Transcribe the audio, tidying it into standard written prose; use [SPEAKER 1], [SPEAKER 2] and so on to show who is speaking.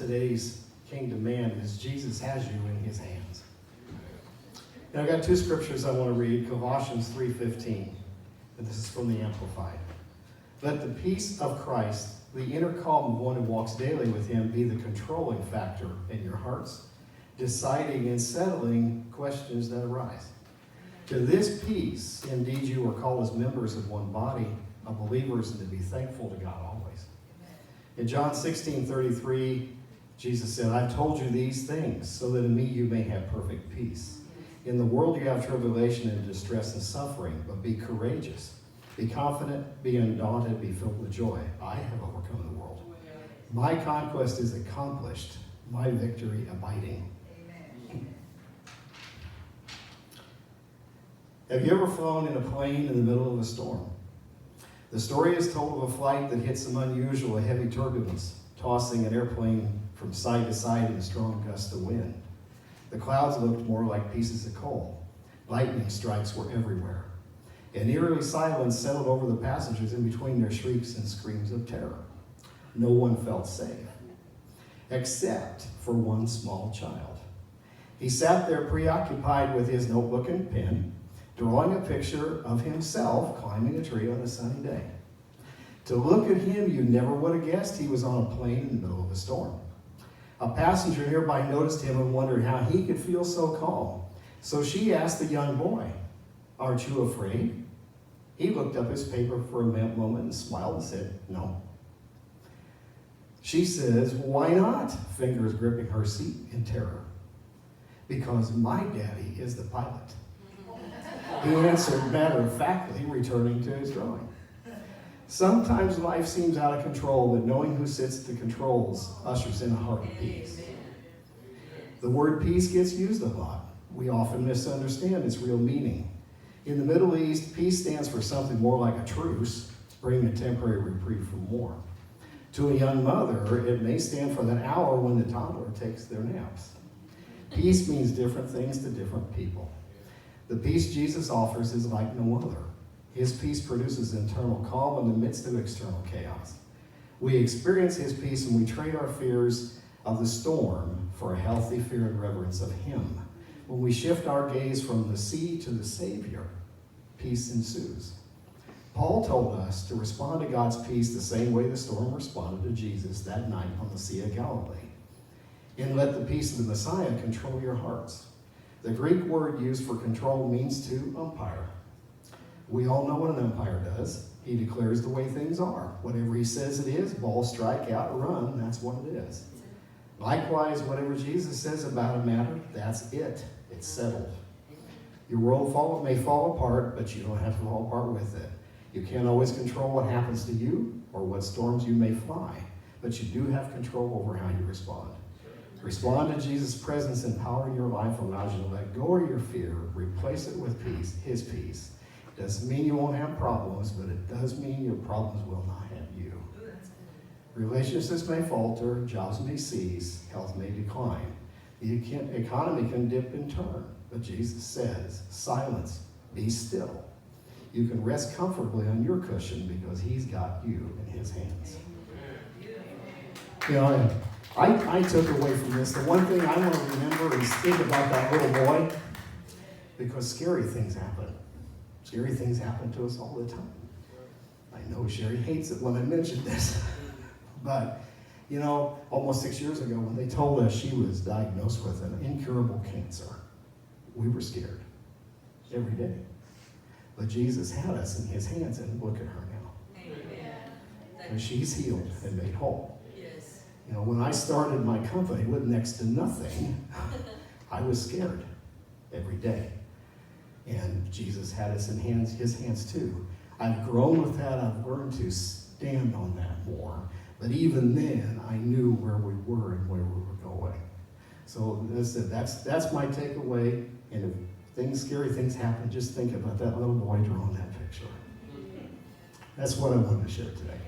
[SPEAKER 1] today's Kingdom man is Jesus has you in his hands. Now I've got two scriptures I want to read, Colossians 3:15, and this is from the Amplified. Let the peace of Christ, the inner calm of one who walks daily with him, be the controlling factor in your hearts, deciding and settling questions that arise. To this peace, indeed, you are called as members of one body of believers, and to be thankful to God always. In John 16:33, Jesus said, I've told you these things so that in me you may have perfect peace. In the world you have tribulation and distress and suffering, but be courageous. Be confident, be undaunted, be filled with joy. I have overcome the world. My conquest is accomplished, my victory abiding. Amen. Have you ever flown in a plane in the middle of a storm? The story is told of a flight that hit some unusual heavy turbulence, tossing an airplane from side to side in a strong gust of wind. The clouds looked more like pieces of coal. Lightning strikes were everywhere. An eerie silence settled over the passengers in between their shrieks and screams of terror. No one felt safe, except for one small child. He sat there preoccupied with his notebook and pen, drawing a picture of himself climbing a tree on a sunny day. To look at him, you never would have guessed he was on a plane in the middle of a storm. A passenger nearby noticed him and wondered how he could feel so calm. So she asked the young boy, aren't you afraid? He looked up his paper for a moment and smiled and said, no. She says, why not? Fingers gripping her seat in terror. Because my daddy is the pilot. He answered matter-of-factly, returning to his drawing. Sometimes life seems out of control, but knowing who sits at the controls ushers in a heart of peace. The word peace gets used a lot. We often misunderstand its real meaning. In the Middle East, peace stands for something more like a truce, bringing a temporary reprieve from war. To a young mother, it may stand for that hour when the toddler takes their naps. Peace means different things to different people. The peace Jesus offers is like no other. His peace produces internal calm in the midst of external chaos. We experience his peace and we trade our fears of the storm for a healthy fear and reverence of him. When we shift our gaze from the sea to the Savior, peace ensues. Paul told us to respond to God's peace the same way the storm responded to Jesus that night on the Sea of Galilee. And let the peace of the Messiah control your hearts. The Greek word used for control means to umpire. We all know what an umpire does. He declares the way things are. Whatever he says it is, ball, strike, out, run, that's what it is. Likewise, whatever Jesus says about a matter, that's it. It's settled. Your world may fall apart, but you don't have to fall apart with it. You can't always control what happens to you or what storms you may fly, but you do have control over how you respond. Respond to Jesus' presence and power in your life allows you to let go of your fear, replace it with peace, his peace. It doesn't mean you won't have problems, but it does mean your problems will not have you. Relationships may falter, jobs may cease, health may decline. The economy can dip and turn, but Jesus says, silence, be still. You can rest comfortably on your cushion because he's got you in his hands. You know, I took away from this, the one thing I want to remember is think about that little boy, because scary things happen. Scary things happen to us all the time. I know Sherry hates it when I mention this. But, you know, almost 6 years ago when they told us she was diagnosed with an incurable cancer, we were scared every day. But Jesus had us in his hands, and look at her now. Amen. And she's healed and made whole. Yes. You know, when I started my company with next to nothing, I was scared every day. And Jesus had us in his hands too. I've grown with that. I've learned to stand on that more. But even then, I knew where we were and where we were going. So that's my takeaway. And if scary things happen, just think about that little boy drawing that picture. That's what I wanted to share today.